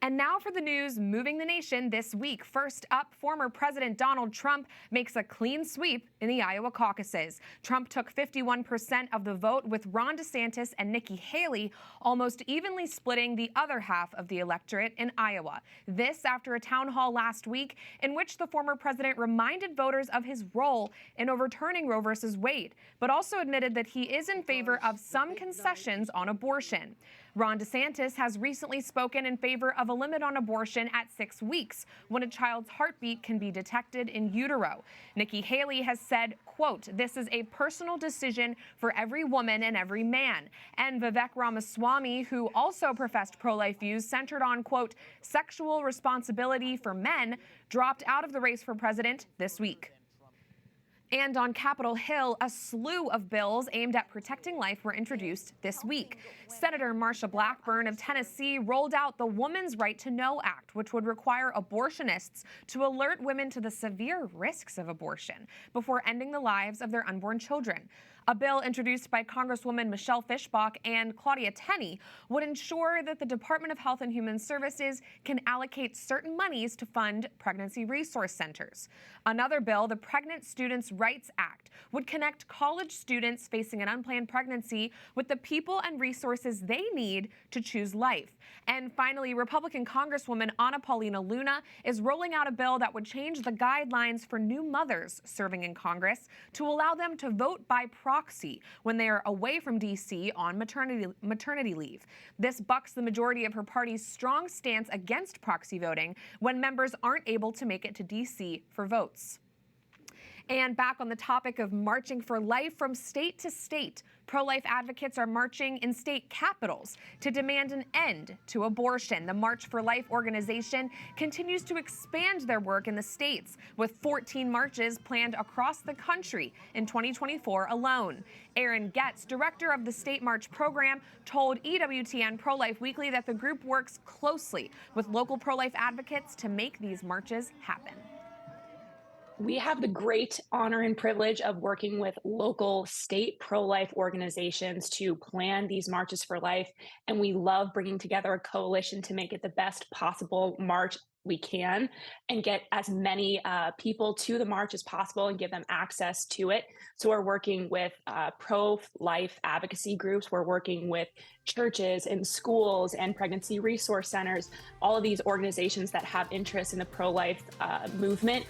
And now for the news moving the nation this week. First up, former President Donald Trump makes a clean sweep in the Iowa caucuses. Trump took 51% of the vote, with Ron DeSantis and Nikki Haley almost evenly splitting the other half of the electorate in Iowa. This after a town hall last week in which the former president reminded voters of his role in overturning Roe v. Wade, but also admitted that he is in favor of some concessions on abortion. Ron DeSantis has recently spoken in favor of a limit on abortion at 6 weeks, when a child's heartbeat can be detected in utero. Nikki Haley has said, quote, "This is a personal decision for every woman and every man." And Vivek Ramaswamy, who also professed pro-life views centered on, quote, sexual responsibility for men, dropped out of the race for president this week. And on Capitol Hill, a slew of bills aimed at protecting life were introduced this week. Senator Marsha Blackburn of Tennessee rolled out the Woman's Right to Know Act, which would require abortionists to alert women to the severe risks of abortion before ending the lives of their unborn children. A bill introduced by Congresswoman Michelle Fischbach and Claudia Tenney would ensure that the Department of Health and Human Services can allocate certain monies to fund pregnancy resource centers. Another bill, the Pregnant Students' Rights Act, would connect college students facing an unplanned pregnancy with the people and resources they need to choose life. And finally, Republican Congresswoman Anna Paulina Luna is rolling out a bill that would change the guidelines for new mothers serving in Congress to allow them to vote by proxy when they are away from D.C. on maternity leave. This bucks the majority of her party's strong stance against proxy voting when members aren't able to make it to D.C. for votes. And back on the topic of marching for life from state to state, pro-life advocates are marching in state capitals to demand an end to abortion. The March for Life organization continues to expand their work in the states, with 14 marches planned across the country in 2024 alone. Aaron Getz, director of the State March program, told EWTN Pro-Life Weekly that the group works closely with local pro-life advocates to make these marches happen. We have the great honor and privilege of working with local state pro-life organizations to plan these marches for life. And we love bringing together a coalition to make it the best possible march we can and get as many people to the march as possible and give them access to it. So we're working with pro-life advocacy groups. We're working with churches and schools and pregnancy resource centers, all of these organizations that have interest in the pro-life movement.